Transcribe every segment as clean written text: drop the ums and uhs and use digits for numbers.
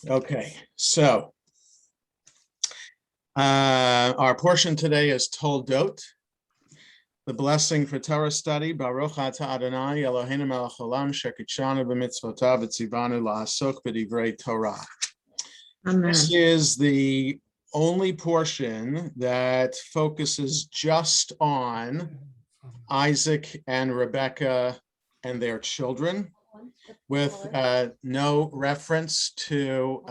Okay, so our portion today is Toldot, the blessing for Torah study. Baruch atah Adonai Eloheinu melech haolam shekidshanu b'mitzvotav v'tzivanu la'asok b'divrei Torah. Amen. This is the only portion that focuses just on Isaac and Rebekah and their children, with no reference to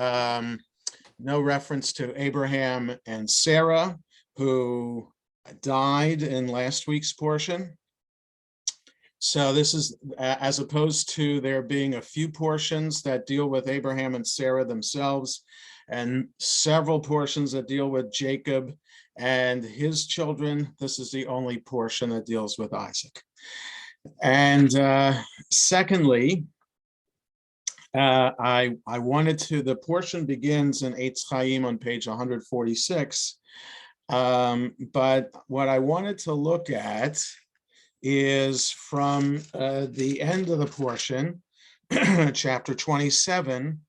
Abraham and Sarah, who died in last week's portion. So this is as opposed to there being a few portions that deal with Abraham and Sarah themselves, and several portions that deal with Jacob and his children. This is the only portion that deals with Isaac. And secondly, I wanted to, the portion begins in Eitz Chaim on page 146. But what I wanted to look at is from the end of the portion, chapter 27,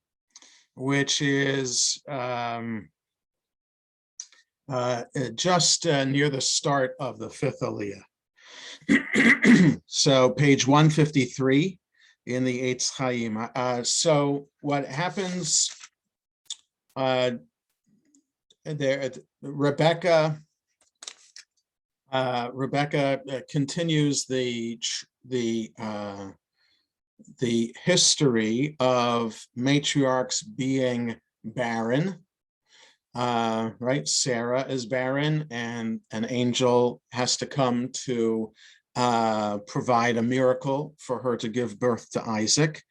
which is just near the start of the fifth Aliyah. So page 153 in the Eitz Chaim. So what happens there, Rebecca continues the history of matriarchs being barren. Right, Sarah is barren, and an angel has to come to provide a miracle for her to give birth to Isaac.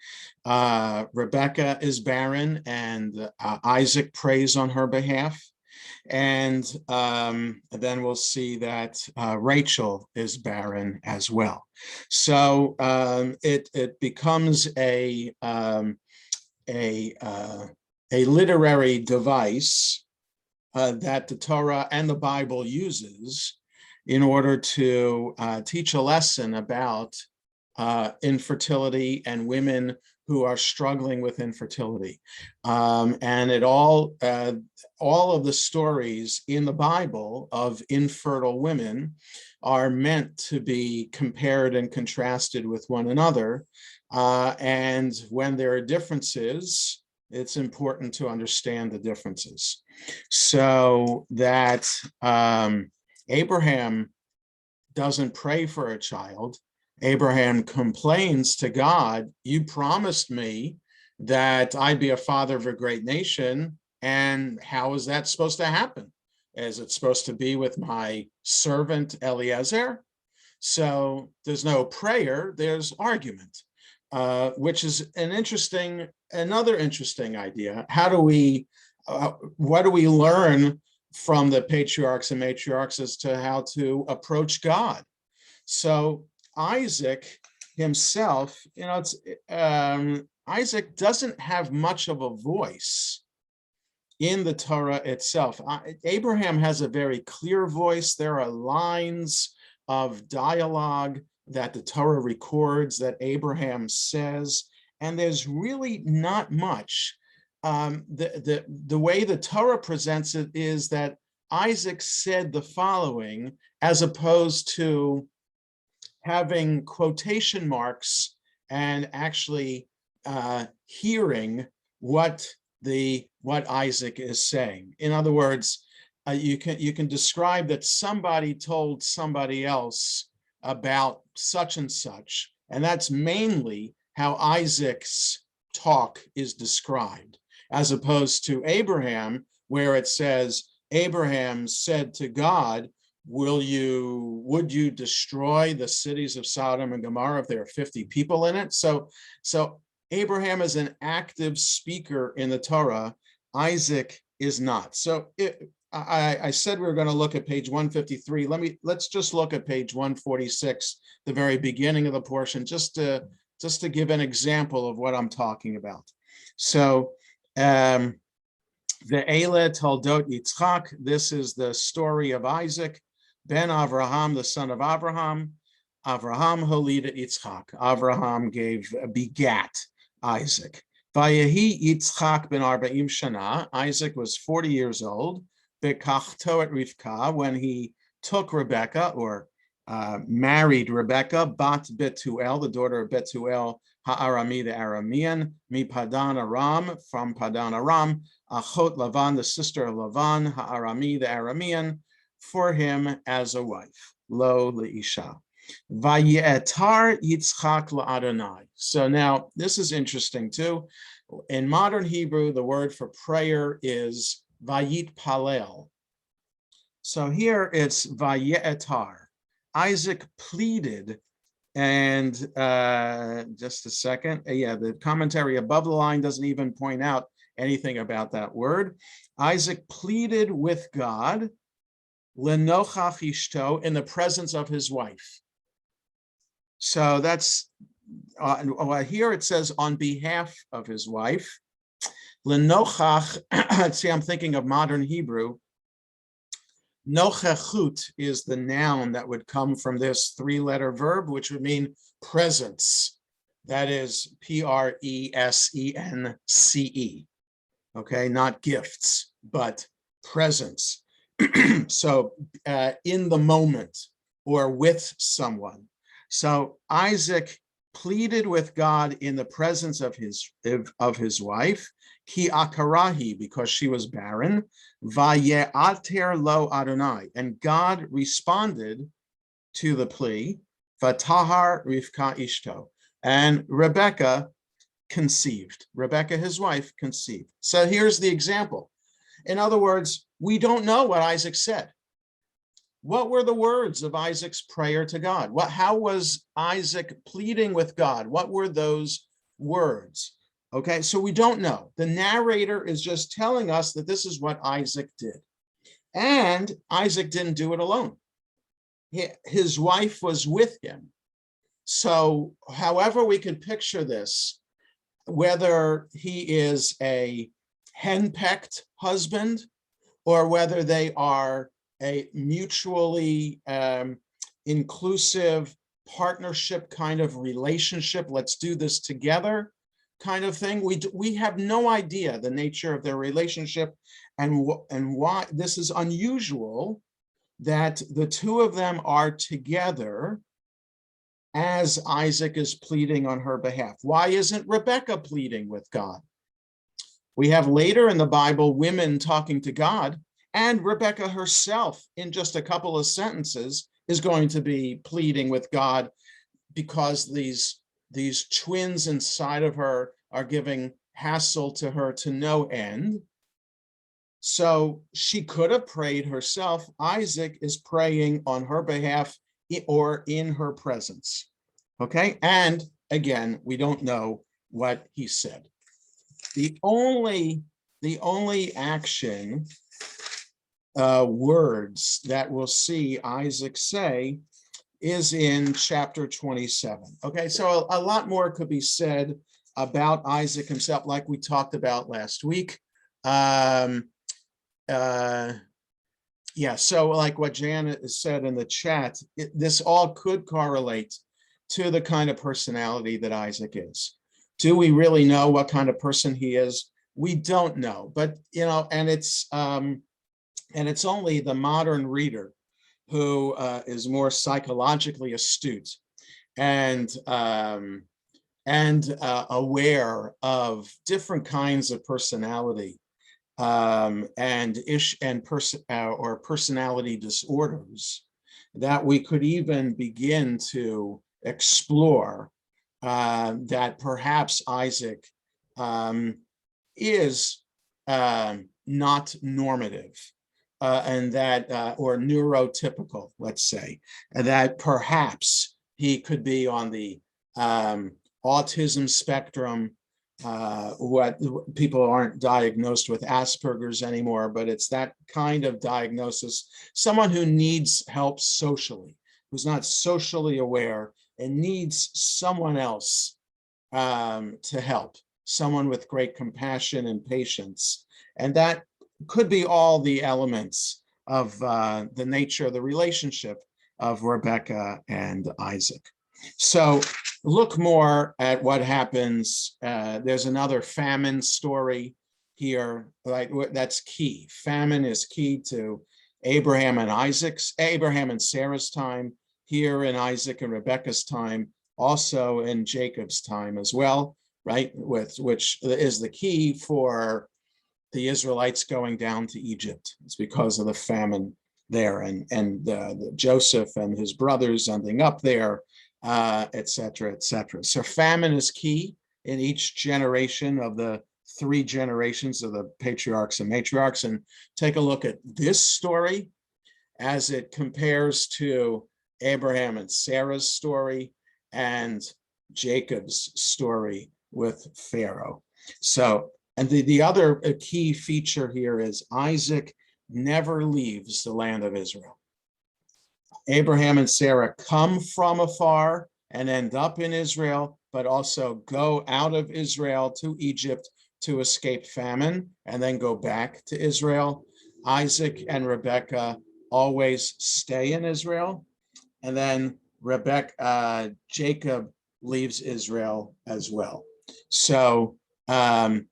Rebecca is barren, and Isaac prays on her behalf. And then we'll see that Rachel is barren as well. So it becomes a literary device that the Torah and the Bible uses in order to teach a lesson about infertility and women who are struggling with infertility. And it all of the stories in the Bible of infertile women are meant to be compared and contrasted with one another. And when there are differences, it's important to understand the differences. So that Abraham doesn't pray for a child. Abraham complains to God, you promised me that I'd be a father of a great nation, and how is that supposed to happen? Is it supposed to be with my servant Eliezer? So there's no prayer, there's argument, which is another interesting idea. How do we, what do we learn from the patriarchs and matriarchs as to how to approach God? So Isaac himself, Isaac doesn't have much of a voice in the Torah itself. Abraham has a very clear voice. There are lines of dialogue that the Torah records that Abraham says, and there's really not much. The way the Torah presents it is that Isaac said the following, as opposed to having quotation marks and actually hearing what Isaac is saying. In other words, you can describe that somebody told somebody else about such and such, and that's mainly how Isaac's talk is described, as opposed to Abraham, where it says, Abraham said to God, would you destroy the cities of Sodom and Gomorrah if there are 50 people in it? So Abraham is an active speaker in the Torah. Isaac is not. So I said we were going to look at page 153. Let's just look at page 146, the very beginning of the portion, just to give an example of what I'm talking about. So the Eile Toldot Yitzchak, this is the story of Isaac, ben Avraham, the son of Avraham. Avraham holida Yitzchak. Avraham begat Isaac. Vayehi Yitzchak ben Arba'im Shana. Isaac was 40 years old. Bekachto et Rivka, when he took Rebecca, or married Rebecca, Bat Betuel, the daughter of Betuel Ha'arami, the Aramean, Mi Padan Aram, from Padan Aram, Achot Lavan, the sister of Lavan, Ha'arami, the Aramean, for him as a wife. Lo leisha. Vayetar Yitzchak la'Adonai. So now this is interesting too. In modern Hebrew, the word for prayer is vayit palel. So here it's vayetar. Isaac pleaded, and just a second. Yeah, the commentary above the line doesn't even point out anything about that word. Isaac pleaded with God, lenochach ishto, in the presence of his wife. So that's, here it says on behalf of his wife. Lenochach, see, I'm thinking of modern Hebrew. Nochechut is the noun that would come from this three-letter verb, which would mean presence. That is presence. Okay, not gifts, but presence. So in the moment or with someone. So Isaac pleaded with God in the presence of his wife, ki akarahi, because she was barren, vaye'ater lo Adonai, and God responded to the plea, vatahar Rivka ishto, and Rebecca conceived. Rebecca, his wife, conceived. So here's the example. In other words, we don't know what Isaac said. What were the words of Isaac's prayer to God? How was Isaac pleading with God? What were those words? Okay, so we don't know. The narrator is just telling us that this is what Isaac did. And Isaac didn't do it alone. His wife was with him. So however we can picture this, whether he is a henpecked husband or whether they are a mutually inclusive partnership kind of relationship, let's do this together kind of thing. We have no idea the nature of their relationship and why this is unusual that the two of them are together as Isaac is pleading on her behalf. Why isn't Rebecca pleading with God? We have later in the Bible women talking to God, and Rebecca herself, in just a couple of sentences, is going to be pleading with God because these twins inside of her are giving hassle to her to no end. So she could have prayed herself. Isaac is praying on her behalf or in her presence. Okay, and again, we don't know what he said. The only action words that we'll see Isaac say is in chapter 27. Okay, so a lot more could be said about Isaac himself, like we talked about last week. Yeah, so like what Janet said in the chat, this all could correlate to the kind of personality that Isaac is. Do we really know what kind of person he is? We don't know, but and it's only the modern reader who is more psychologically astute and aware of different kinds of personality or personality disorders that we could even begin to explore that perhaps Isaac is not normative. And that, or neurotypical, let's say, that perhaps he could be on the autism spectrum. What people aren't diagnosed with Asperger's anymore, but it's that kind of diagnosis. Someone who needs help socially, who's not socially aware and needs someone else to help, someone with great compassion and patience. And that could be all the elements of the nature of the relationship of Rebecca and Isaac. So look more at what happens. There's another famine story here, right? That's key. Famine is key to Abraham and Sarah's time, here in Isaac and Rebekah's time, also in Jacob's time as well, right? Which is the key for the Israelites going down to Egypt. It's because of the famine there, and Joseph and his brothers ending up there, et cetera, et cetera. So famine is key in each generation of the 3 generations of the patriarchs and matriarchs. And take a look at this story as it compares to Abraham and Sarah's story and Jacob's story with Pharaoh. So, and the other key feature here is Isaac never leaves the land of Israel. Abraham and Sarah come from afar and end up in Israel, but also go out of Israel to Egypt to escape famine and then go back to Israel. Isaac and Rebekah always stay in Israel. And then Jacob leaves Israel as well. So, so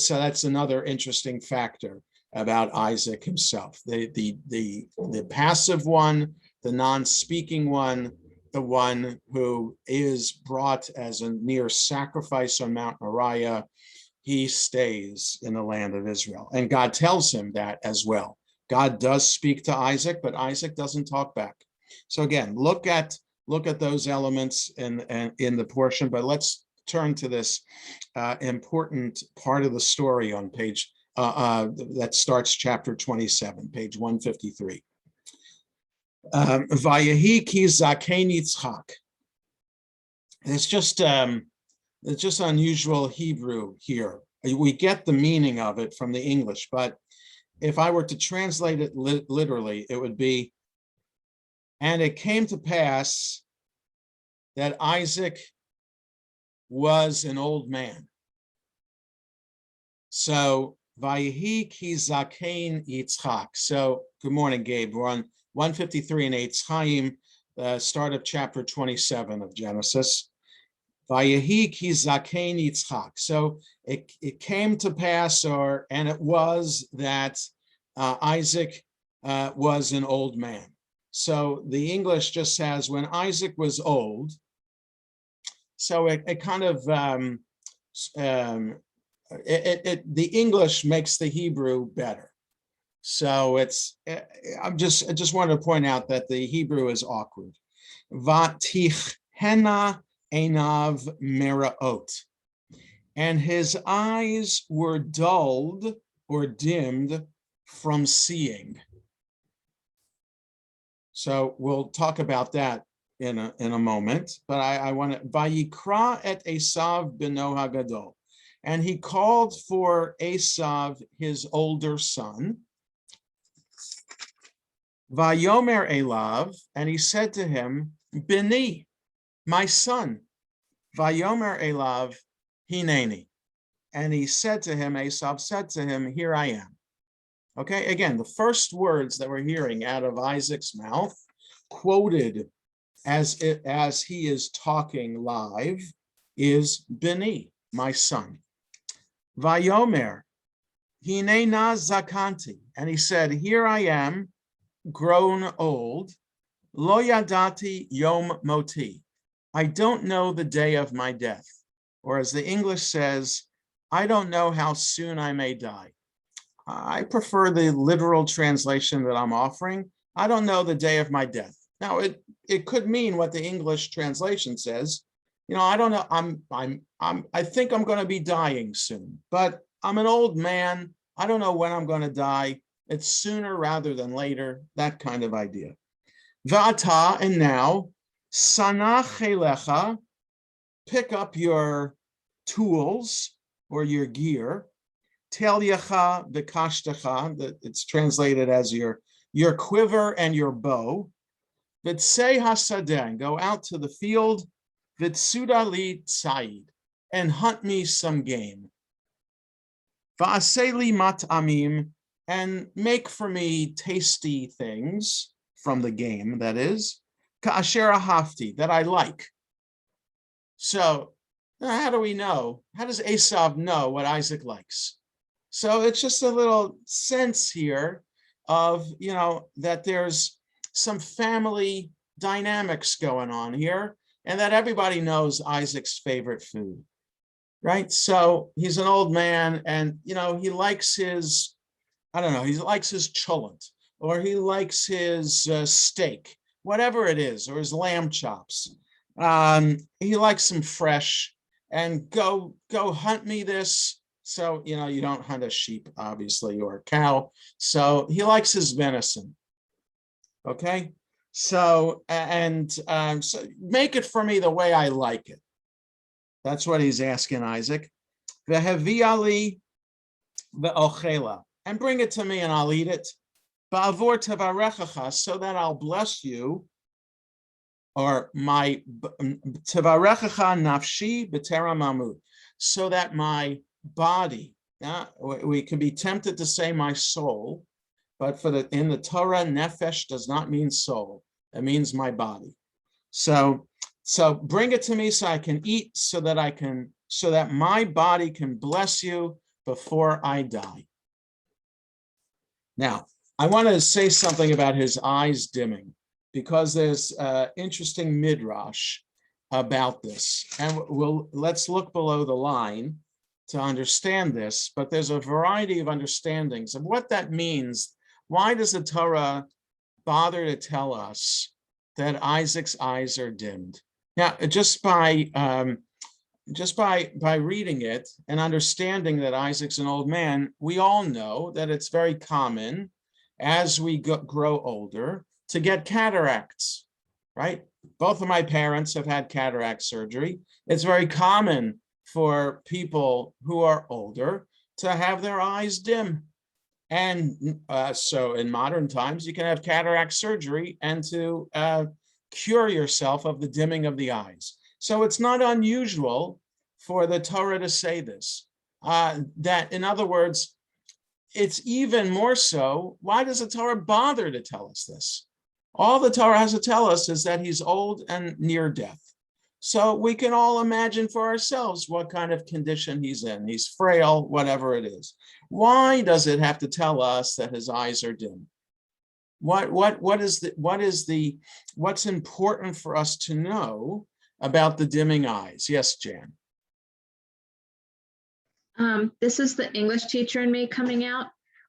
that's another interesting factor about Isaac himself. The passive one, the non-speaking one, the one who is brought as a near sacrifice on Mount Moriah, he stays in the land of Israel. And God tells him that as well. God does speak to Isaac, but Isaac doesn't talk back. So again, look at those elements in the portion, but let's turn to this important part of the story on page that starts chapter 27, page 153. Vayehi ki zaken Yitzchak. It's just unusual Hebrew here. We get the meaning of it from the English, but if I were to translate it literally, it would be, and it came to pass that Isaac was an old man. So, Vayehi ki zaken Yitzchak. So, good morning, Gabe. We're on 153 in Eitz Chaim, start of chapter 27 of Genesis. Vayehi ki zaken Yitzchak. So it came to pass, and it was that Isaac was an old man. So the English just says when Isaac was old. So it kind of the English makes the Hebrew better. So I just wanted to point out that the Hebrew is awkward. Vatichena enav meraot, and his eyes were dulled or dimmed from seeing. So we'll talk about that in a moment. But I want to vayikra et Esav beno hagadol, and he called for Esav, his older son. Vayomer elav, and he said to him, Bini, my son. Vayomer elav, hineni. And he said to him, Esav said to him, here I am. Okay, again, the first words that we're hearing out of Isaac's mouth, quoted as he is talking live, is Bini, my son. Vayomer, hinena zakanti. And he said, here I am, grown old, lo yadati yom moti. I don't know the day of my death. Or as the English says, I don't know how soon I may die. I prefer the literal translation that I'm offering. I don't know the day of my death. Now, it could mean what the English translation says. You know, I don't know. I think I'm going to be dying soon, but I'm an old man. I don't know when I'm going to die. It's sooner rather than later, that kind of idea. Va'ata, and now, sanach chelecha, pick up your tools or your gear. Telyacha v'kashtecha, that it's translated as your quiver and your bow. V'tsei hasadeh, go out to the field. V'tsudali tzayid, and hunt me some game. Va'aseli mat'amim, and make for me tasty things from the game, that is, ka'asher ahavti, that I like. So how do we know? How does Esau know what Isaac likes? So it's just a little sense here of, that there's some family dynamics going on here, and that everybody knows Isaac's favorite food, right? So he's an old man, and, he likes his, I don't know, he likes his cholent, or he likes his steak, whatever it is, or his lamb chops. He likes them fresh, and go hunt me this. So, you don't hunt a sheep, obviously, or a cow. So he likes his venison. Okay. So, so make it for me the way I like it. That's what he's asking Isaac. Veheviali ve'ochela, and bring it to me and I'll eat it. Ba'avor tevarechacha, so that I'll bless you, or my tevarechacha nafshi b'tera mamut, so that my body, we could be tempted to say my soul, but in the Torah, nefesh does not mean soul. It means my body. So bring it to me so I can eat, so that my body can bless you before I die. Now, I want to say something about his eyes dimming, because there's interesting midrash about this. And let's look below the line to understand this, but there's a variety of understandings of what that means. Why does the Torah bother to tell us that Isaac's eyes are dimmed? Now, just by reading it and understanding that Isaac's an old man, we all know that it's very common as we grow older to get cataracts, right? Both of my parents have had cataract surgery. It's very common for people who are older to have their eyes dim. And so in modern times, you can have cataract surgery and to cure yourself of the dimming of the eyes. So it's not unusual for the Torah to say this, that in other words, it's even more so, why does the Torah bother to tell us this? All the Torah has to tell us is that he's old and near death. So we can all imagine for ourselves what kind of condition he's in. He's frail, whatever it is. Why does it have to tell us that his eyes are dim? What's important for us to know about the dimming eyes? Yes, Jan. This is the English teacher in me coming out,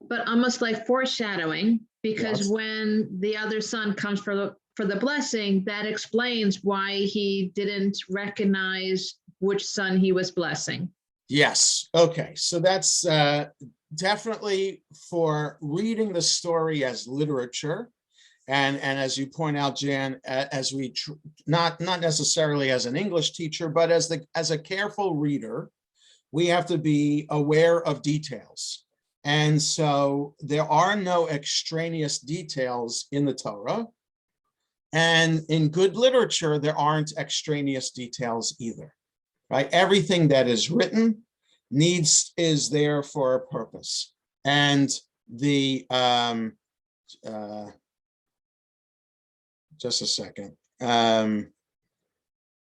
but almost like foreshadowing, because yes, when the other son comes for the blessing, that explains why he didn't recognize which son he was blessing. Yes. Okay. So that's definitely for reading the story as literature. And as you point out, Jan, as we not necessarily as an English teacher, but as a careful reader, we have to be aware of details. And so there are no extraneous details in the Torah. And in good literature, there aren't extraneous details either, right? Everything that is written is there for a purpose. And the, just a second.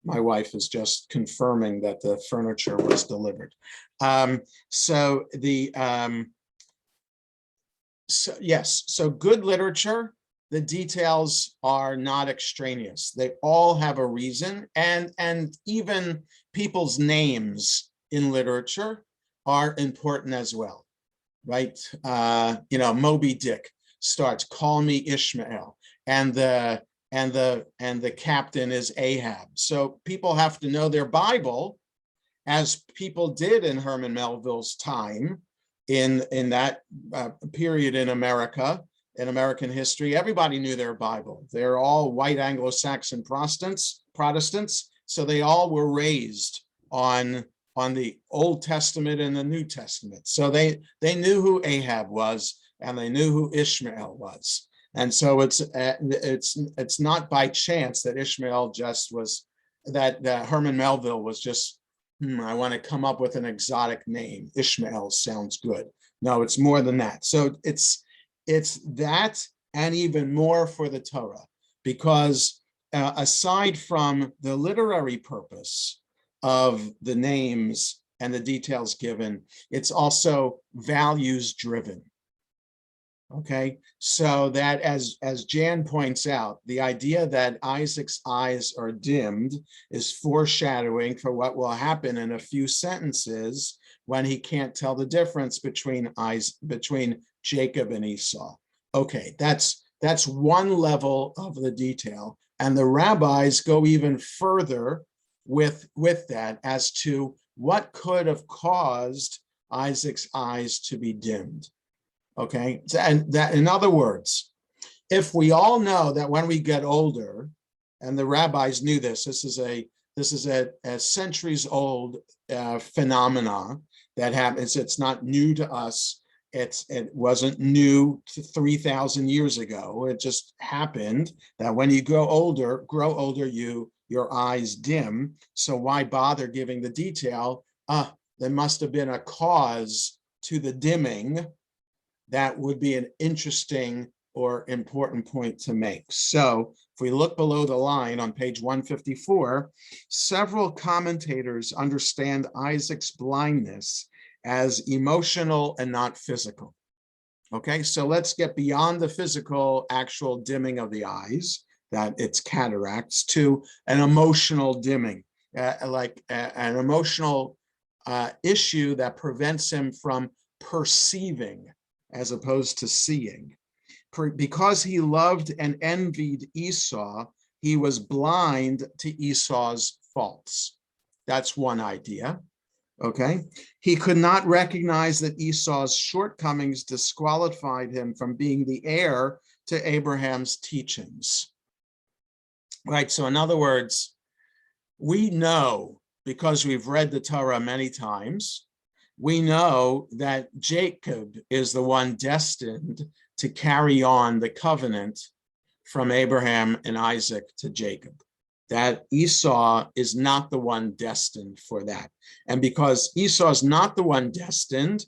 My wife is just confirming that the furniture was delivered. So good literature, the details are not extraneous. They all have a reason, and even people's names in literature are important as well, right? Moby Dick starts, "Call me Ishmael," and the captain is Ahab. So people have to know their Bible, as people did in Herman Melville's time in that period in America, in American history. Everybody knew their Bible. They're all white Anglo-Saxon Protestants, so they all were raised on the Old Testament and the New Testament. So they knew who Ahab was, and they knew who Ishmael was. And so it's not by chance that Ishmael just was, that Herman Melville was just, I want to come up with an exotic name. Ishmael sounds good. No, it's more than that. So it's that, and even more for the Torah, because aside from the literary purpose, of the names and the details given. It's also values driven. Okay, so that as Jan points out, the idea that Isaac's eyes are dimmed is foreshadowing for what will happen in a few sentences when he can't tell the difference between Jacob and Esau. Okay, that's one level of the detail, and the rabbis go even further with that as to what could have caused Isaac's eyes to be dimmed. Okay, and that, in other words, if we all know that when we get older, and the rabbis knew this, this is a centuries old phenomena that happens. It's not new to us. It wasn't new to 3,000 years ago. It just happened that when you grow older, your eyes dim. So why bother giving the detail? There must have been a cause to the dimming. That would be an interesting or important point to make. So if we look below the line on page 154, several commentators understand Isaac's blindness as emotional and not physical. Okay, so let's get beyond the physical actual dimming of the eyes, that it's cataracts, to an emotional dimming, like an emotional issue that prevents him from perceiving as opposed to seeing. Because he loved and envied Esau, he was blind to Esau's faults. That's one idea. Okay. He could not recognize that Esau's shortcomings disqualified him from being the heir to Abraham's teachings. Right. So in other words, we know, because we've read the Torah many times, we know that Jacob is the one destined to carry on the covenant from Abraham and Isaac to Jacob. That Esau is not the one destined for that. And because Esau is not the one destined,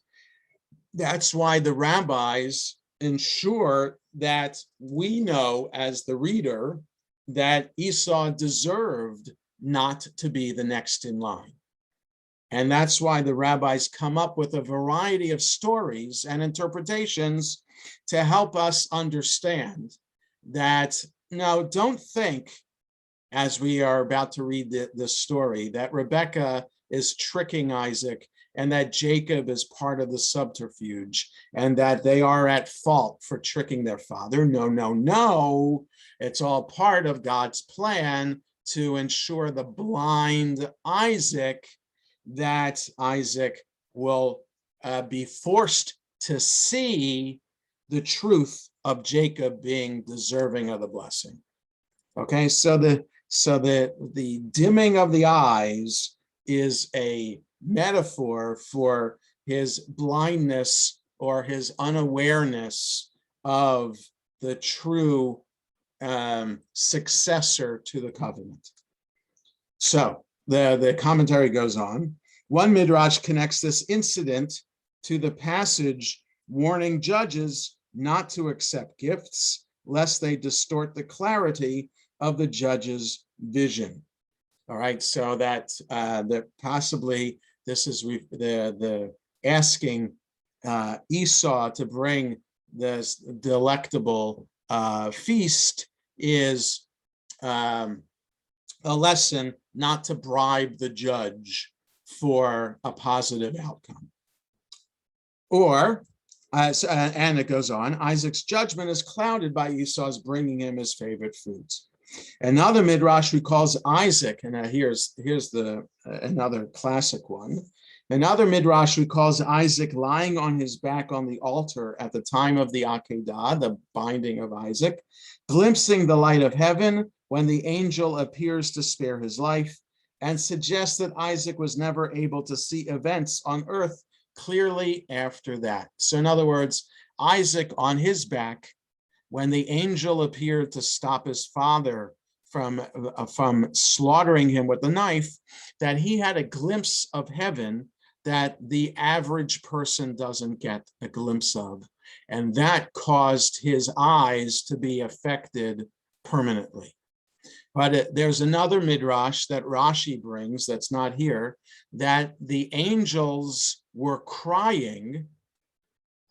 that's why the rabbis ensure that we know as the reader that Esau deserved not to be the next in line. And that's why the rabbis come up with a variety of stories and interpretations to help us understand that, no, don't think, as we are about to read the story, that Rebekah is tricking Isaac and that Jacob is part of the subterfuge and that they are at fault for tricking their father. No, no, no. It's all part of God's plan to ensure the blind Isaac, that Isaac will be forced to see the truth of Jacob being deserving of the blessing. Okay, so the dimming of the eyes is a metaphor for his blindness or his unawareness of the true successor to the covenant. So the commentary goes on. One midrash connects this incident to the passage warning judges not to accept gifts lest they distort the clarity of the judge's vision. All right, so that possibly this is the asking Esau to bring this delectable feast is a lesson not to bribe the judge for a positive outcome. Or, and it goes on, Isaac's judgment is clouded by Esau's bringing him his favorite foods. Another midrash recalls Isaac, and here's another classic one. Another midrash recalls Isaac lying on his back on the altar at the time of the Akedah, the binding of Isaac, glimpsing the light of heaven when the angel appears to spare his life, and suggests that Isaac was never able to see events on earth clearly after that. So in other words, Isaac on his back, when the angel appeared to stop his father from slaughtering him with the knife, that he had a glimpse of heaven that the average person doesn't get a glimpse of. And that caused his eyes to be affected permanently. But there's another midrash that Rashi brings that's not here, that the angels were crying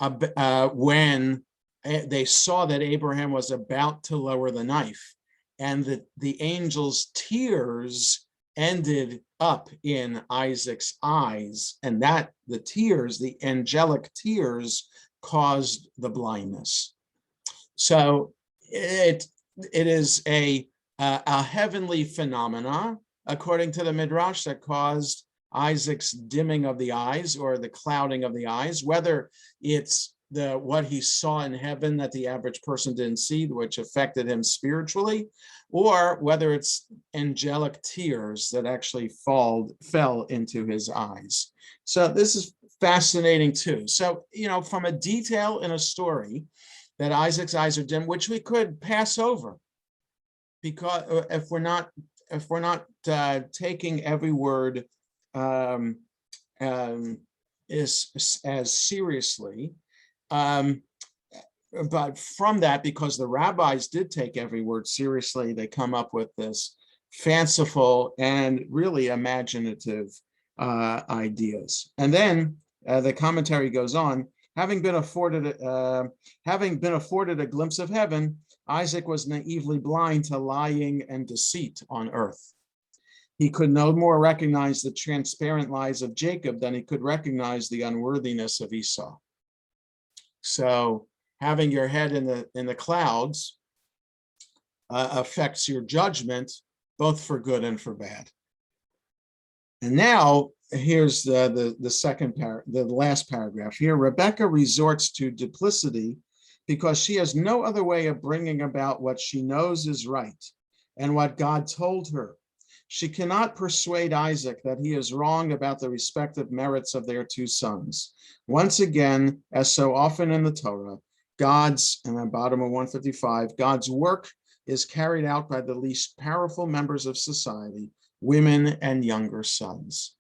when they saw that Abraham was about to lower the knife, and that the angels' tears ended up in Isaac's eyes, and that the tears, the angelic tears, caused the blindness. So it is a heavenly phenomena, according to the Midrash, that caused Isaac's dimming of the eyes or the clouding of the eyes, whether it's what he saw in heaven that the average person didn't see, which affected him spiritually, or whether it's angelic tears that actually fell into his eyes. So this is fascinating too. So, from a detail in a story that Isaac's eyes are dim, which we could pass over, because if we're not taking every word as seriously, but from that, because the rabbis did take every word seriously, they come up with this fanciful and really imaginative ideas. And then the commentary goes on, having been afforded a glimpse of heaven, Isaac was naively blind to lying and deceit on earth. He could no more recognize the transparent lies of Jacob than he could recognize the unworthiness of Esau. So having your head in the clouds affects your judgment, both for good and for bad. And now here's the last paragraph here. Rebecca resorts to duplicity because she has no other way of bringing about what she knows is right and what God told her. She cannot persuade Isaac that he is wrong about the respective merits of their two sons. Once again, as so often in the Torah, God's, and at bottom of 155, God's work is carried out by the least powerful members of society, women and younger sons.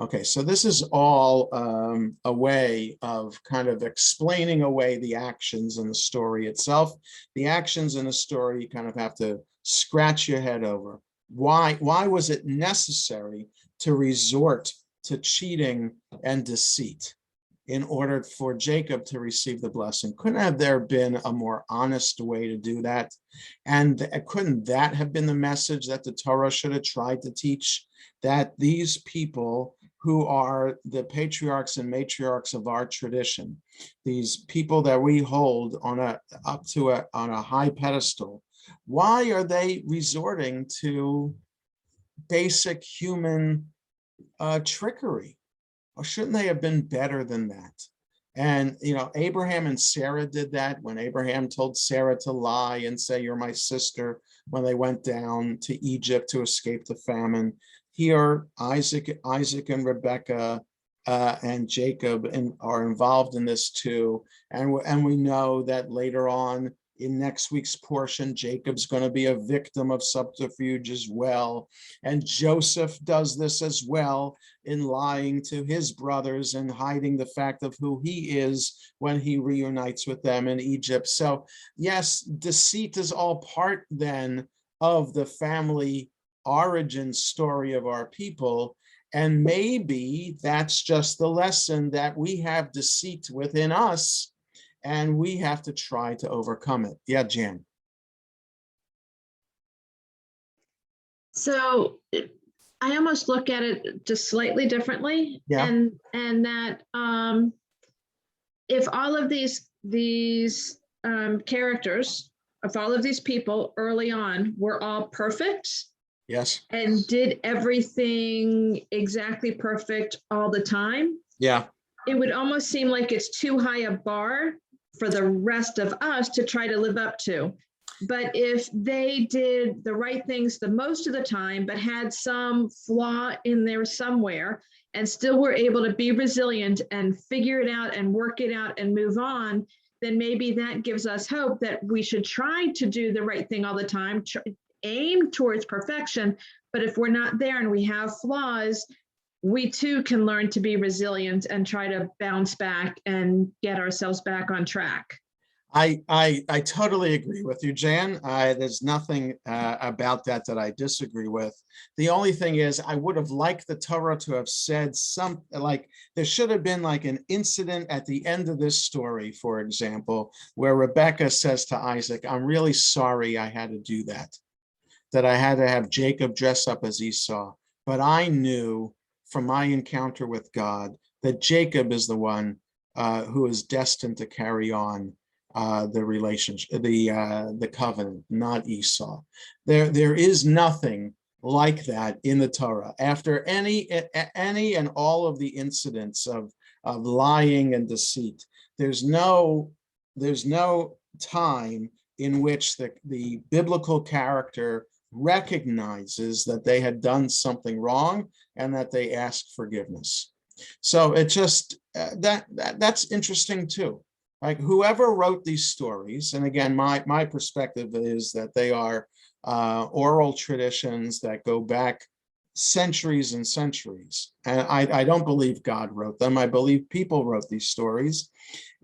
Okay, so this is all a way of kind of explaining away the actions in the story itself. The actions in the story, you kind of have to scratch your head over. Why was it necessary to resort to cheating and deceit in order for Jacob to receive the blessing? Couldn't have there been a more honest way to do that? And couldn't that have been the message that the Torah should have tried to teach? That these people who are the patriarchs and matriarchs of our tradition, these people that we hold on a high pedestal, why are they resorting to basic human trickery? Or shouldn't they have been better than that? And, Abraham and Sarah did that when Abraham told Sarah to lie and say, "You're my sister," when they went down to Egypt to escape the famine. Here, Isaac and Rebecca and Jacob are involved in this too. And we know that later on in next week's portion, Jacob's going to be a victim of subterfuge as well. And Joseph does this as well in lying to his brothers and hiding the fact of who he is when he reunites with them in Egypt. So yes, deceit is all part then of the family origin story of our people. And maybe that's just the lesson, that we have deceit within us and we have to try to overcome it. Yeah, Jan. So I almost look at it just slightly differently. Yeah. And that if all of these characters, if all of these people early on were all perfect, yes, and did everything exactly perfect all the time, yeah, it would almost seem like it's too high a bar for the rest of us to try to live up to. But if they did the right things the most of the time, but had some flaw in there somewhere, and still were able to be resilient and figure it out and work it out and move on, then maybe that gives us hope that we should try to do the right thing all the time, aim towards perfection. But if we're not there and we have flaws, we too can learn to be resilient and try to bounce back and get ourselves back on track. I totally agree with you, Jan. There's nothing about that I disagree with. The only thing is, I would have liked the Torah to have said something like, there should have been like an incident at the end of this story, for example, where Rebecca says to Isaac, I'm really sorry I had to do that I had to have Jacob dress up as Esau. But I knew from my encounter with God that Jacob is the one who is destined to carry on the relationship, the covenant, not Esau. There is nothing like that in the Torah. After any and all of the incidents of lying and deceit, there's no time in which the biblical character recognizes that they had done something wrong and that they asked forgiveness. So it just that's interesting too. Like, whoever wrote these stories, and again, my perspective is that they are oral traditions that go back centuries and centuries. And I don't believe God wrote them. I believe people wrote these stories.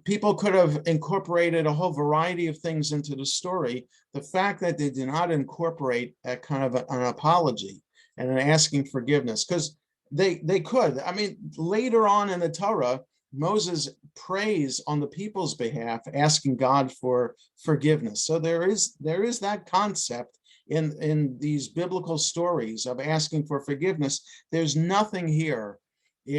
People could have incorporated a whole variety of things into the story. The fact that they did not incorporate a kind of an apology and an asking forgiveness, because they could. I mean, later on in the Torah, Moses prays on the people's behalf, asking God for forgiveness. So there is that concept in these biblical stories of asking for forgiveness. There's nothing here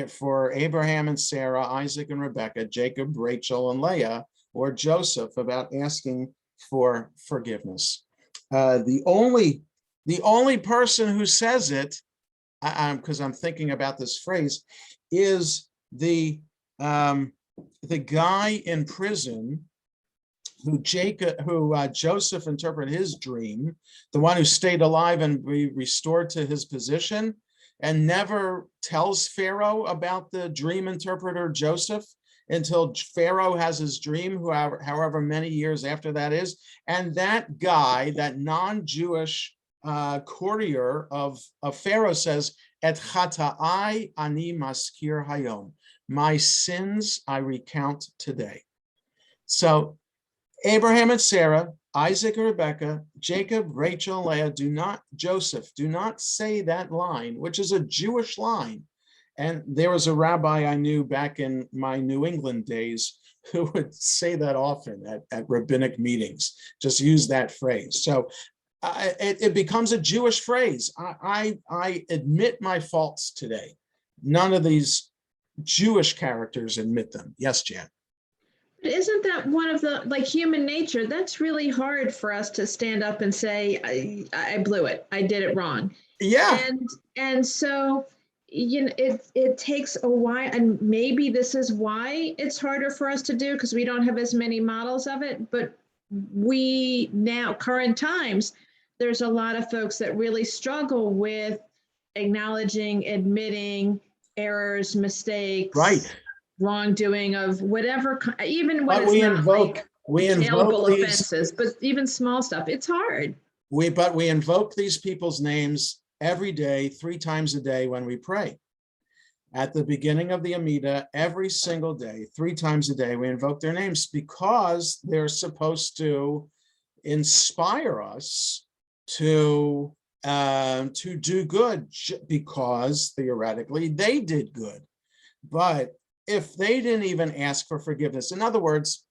for Abraham and Sarah, Isaac and Rebecca, Jacob, Rachel and Leah, or Joseph about asking for forgiveness. The only person who says it, because I'm thinking about this phrase, is the guy in prison who Joseph interpreted his dream, the one who stayed alive and restored to his position, and never tells Pharaoh about the dream interpreter Joseph until Pharaoh has his dream, however many years after that is. And that guy, that non-Jewish courtier of Pharaoh, says, Et chata'ai ani maskir hayom. My sins I recount today. So Abraham and Sarah, Isaac and Rebecca, Jacob, Rachel, Leah, Joseph, do not say that line, which is a Jewish line. And there was a rabbi I knew back in my New England days who would say that often at rabbinic meetings, just use that phrase. So it becomes a Jewish phrase. I admit my faults today. None of these Jewish characters admit them. Yes, Jan. But isn't that one of the, like, human nature? That's really hard for us to stand up and say, I blew it. I did it wrong. Yeah. And so, you know, it takes a while, and maybe this is why it's harder for us to do, because we don't have as many models of it. But we now, current times, there's a lot of folks that really struggle with acknowledging, admitting errors, mistakes, right, wrongdoing of whatever, even when but it's we not invoke these offenses, but even small stuff, it's hard. We invoke these people's names every day, 3 times a day when we pray. At the beginning of the Amidah, every single day, 3 times a day, we invoke their names because they're supposed to inspire us to do good, because theoretically they did good. But if they didn't even ask for forgiveness, in other words,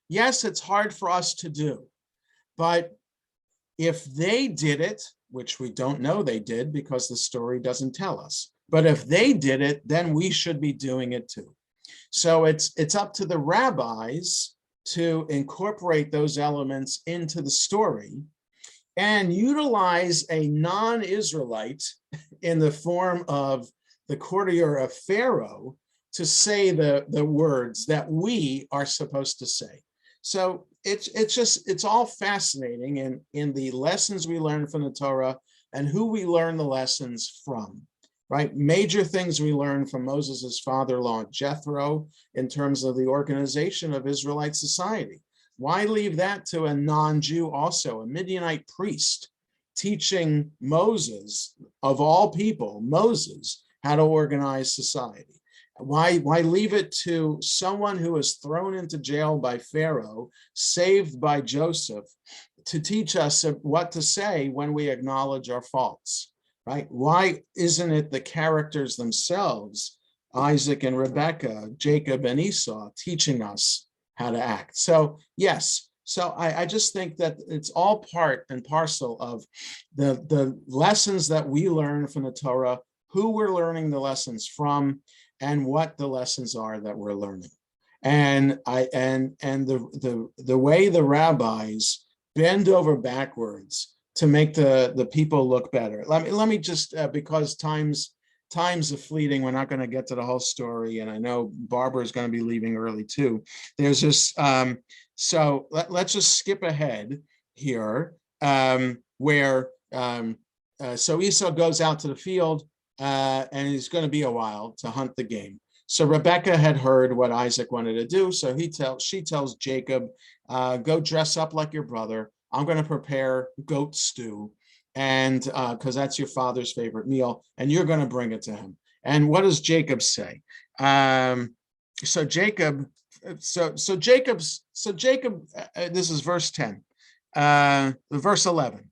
yes, it's hard for us to do, but if they did it, which we don't know they did because the story doesn't tell us, but if they did it, then we should be doing it too. So it's up to the rabbis to incorporate those elements into the story and utilize a non-Israelite in the form of the courtier of Pharaoh to say the words that we are supposed to say. So it's all fascinating in the lessons we learn from the Torah and who we learn the lessons from, right? Major things we learn from Moses's father-in-law, Jethro, in terms of the organization of Israelite society. Why leave that to a non-Jew also, a Midianite priest, teaching Moses, of all people, Moses, how to organize society? Why leave it to someone who was thrown into jail by Pharaoh, saved by Joseph, to teach us what to say when we acknowledge our faults, right? Why isn't it the characters themselves, Isaac and Rebekah, Jacob and Esau, teaching us how to act? So yes, so I just think that it's all part and parcel of the lessons that we learn from the Torah, who we're learning the lessons from, and what the lessons are that we're learning. And the way the rabbis bend over backwards to make the people look better. Let me just because time's a fleeting, we're not going to get to the whole story, and I know Barbara is going to be leaving early too. There's just so let's just skip ahead here, where so Esau goes out to the field, and it's going to be a while to hunt the game. So Rebekah had heard what Isaac wanted to do, so she tells Jacob, go dress up like your brother. I'm going to prepare goat stew, and because that's your father's favorite meal, and you're going to bring it to him. And what does Jacob say? So Jacob, this is verse 10, verse 11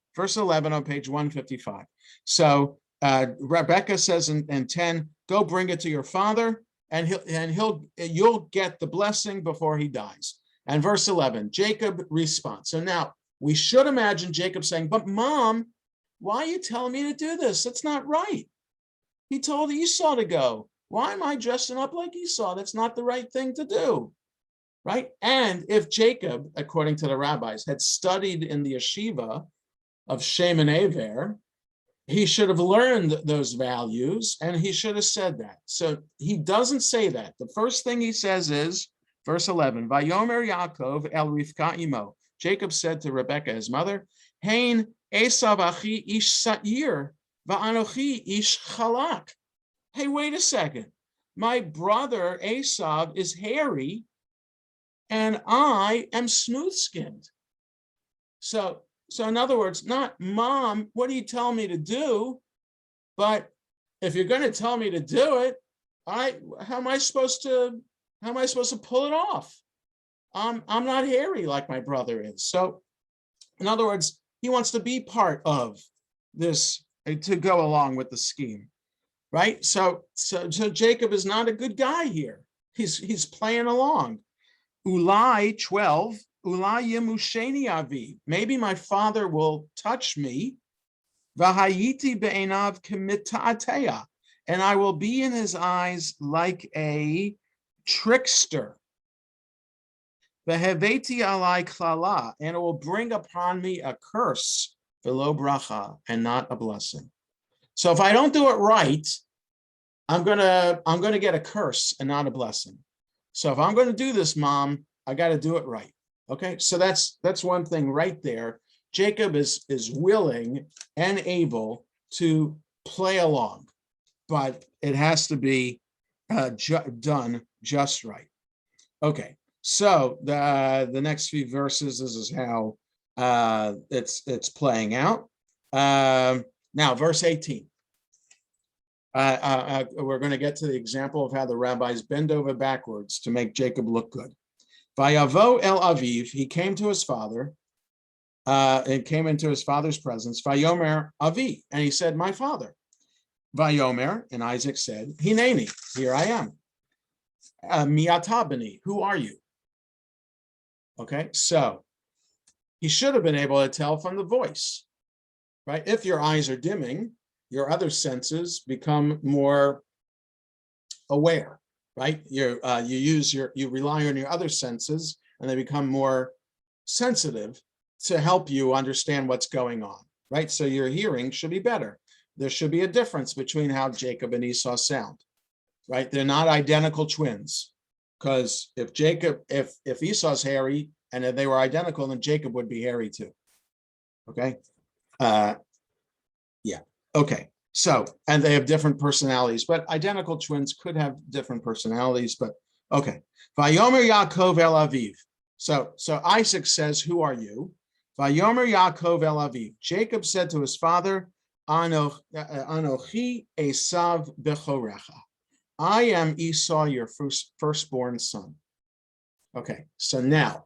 on page 155. So Rebekah says in 10, go bring it to your father, and you'll get the blessing before he dies. And verse 11, Jacob responds. So now we should imagine Jacob saying, but mom, why are you telling me to do this? That's not right. He told Esau to go. Why am I dressing up like Esau? That's not the right thing to do, right? And if Jacob, according to the rabbis, had studied in the yeshiva of Shem and Aver, he should have learned those values, and he should have said that. So he doesn't say that. The first thing he says is, verse 11, Vayomer Yaakov el Rivka imo. Jacob said to Rebekah, his mother, Hein Esav achi ish sa'ir, va'anochi ish chalak. Hey, wait a second. My brother Esav is hairy, and I am smooth-skinned. So in other words, not mom, what do you tell me to do? But if you're going to tell me to do it, how am I supposed to pull it off? I'm not hairy like my brother is. So in other words, he wants to be part of this, to go along with the scheme, right? So Jacob is not a good guy here. He's playing along. Ulai 12. Maybe my father will touch me, and I will be in his eyes like a trickster. And it will bring upon me a curse, velo bracha, and not a blessing. So if I don't do it right, I'm gonna get a curse and not a blessing. So if I'm going to do this, mom, I got to do it right. Okay, so that's one thing right there. Jacob is willing and able to play along, but it has to be done just right. Okay, so the next few verses, this is how it's playing out. Now, verse 18. We're going to get to the example of how the rabbis bend over backwards to make Jacob look good. Vayavo el aviv, he came to his father, and came into his father's presence. Vayomer avi, and he said, my father. Vayomer, and Isaac said, Hineni, here I am. Miatabani, who are you? Okay, so he should have been able to tell from the voice, right? If your eyes are dimming, your other senses become more aware. Right, you rely on your other senses, and they become more sensitive to help you understand what's going on. Right, so your hearing should be better. There should be a difference between how Jacob and Esau sound. Right, they're not identical twins, because if Esau's hairy and if they were identical, then Jacob would be hairy too. Okay, yeah, okay. So, and they have different personalities, but identical twins could have different personalities, but okay. Vayomer Yaakov el Aviv. So Isaac says, who are you? Vayomer Yaakov el Aviv. Jacob said to his father, Anochi Esav bechorecha. I am Esau, your firstborn son. Okay, so now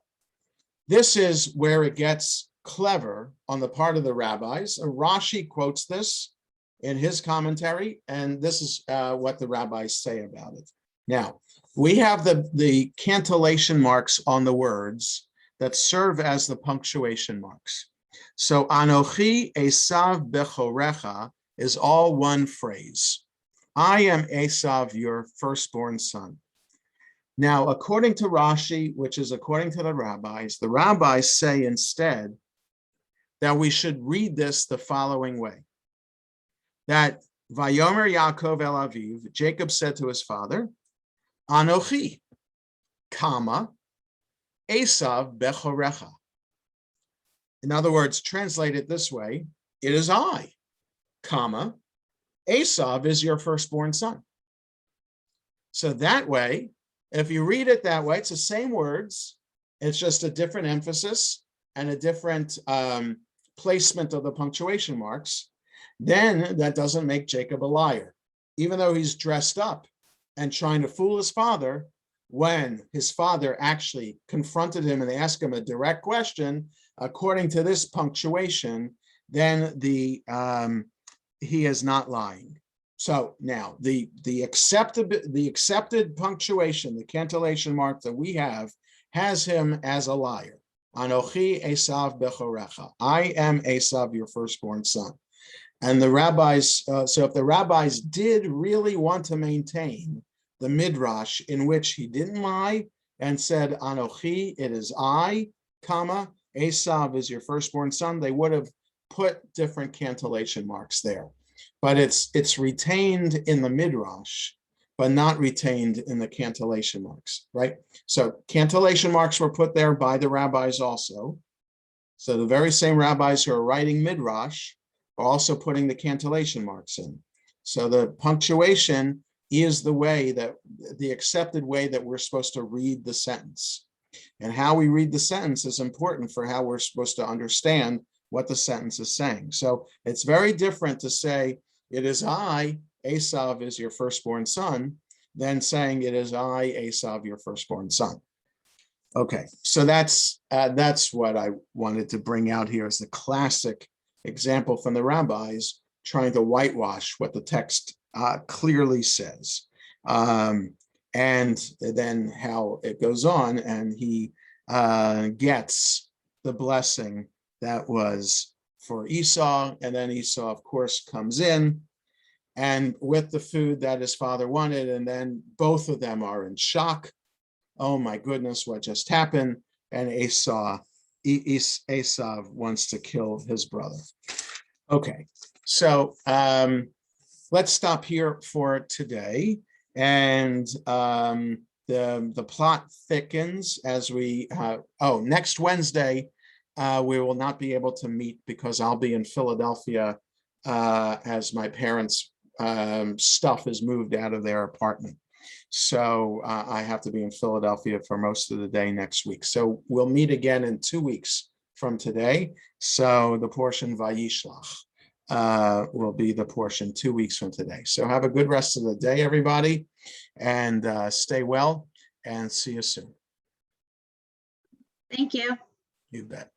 this is where it gets clever on the part of the rabbis. Rashi quotes this in his commentary, and this is what the rabbis say about it. Now, we have the cantillation marks on the words that serve as the punctuation marks. So Anochi Esav Bechorecha is all one phrase. I am Esav, your firstborn son. Now, according to Rashi, which is according to the rabbis say instead that we should read this the following way. That Vayomer Yaakov El Aviv, Jacob said to his father, Anochi, comma, Esav Bechorecha. In other words, translate it this way, it is I, comma, Esav is your firstborn son. So that way, if you read it that way, it's the same words, it's just a different emphasis and a different placement of the punctuation marks. Then that doesn't make Jacob a liar. Even though he's dressed up and trying to fool his father, when his father actually confronted him and they asked him a direct question, according to this punctuation, then he is not lying. So now the accepted punctuation, the cantillation mark that we have, has him as a liar. Anochi Esav Bechorecha. I am Esav, your firstborn son. And the rabbis, so if the rabbis did really want to maintain the midrash in which he didn't lie and said, Anochi, it is I, comma, Esav is your firstborn son, they would have put different cantillation marks there. But it's retained in the midrash, but not retained in the cantillation marks, right? So cantillation marks were put there by the rabbis also. So the very same rabbis who are writing midrash are also putting the cantillation marks in. So the punctuation is the accepted way that we're supposed to read the sentence. And how we read the sentence is important for how we're supposed to understand what the sentence is saying. So it's very different to say, it is I, Esav is your firstborn son, than saying it is I, Esav, your firstborn son. Okay, so that's what I wanted to bring out here as the classic example from the rabbis trying to whitewash what the text clearly says. And then how it goes on, and he gets the blessing that was for Esau, and then Esau, of course, comes in and with the food that his father wanted, and then both of them are in shock. Oh my goodness, what just happened? And Esau wants to kill his brother. Okay, so let's stop here for today. And the plot thickens as we, next Wednesday, we will not be able to meet because I'll be in Philadelphia as my parents' stuff is moved out of their apartment. So I have to be in Philadelphia for most of the day next week. So we'll meet again in 2 weeks from today. So the portion Vayishlach will be the portion 2 weeks from today. So have a good rest of the day, everybody, and stay well, and see you soon. Thank you. You bet.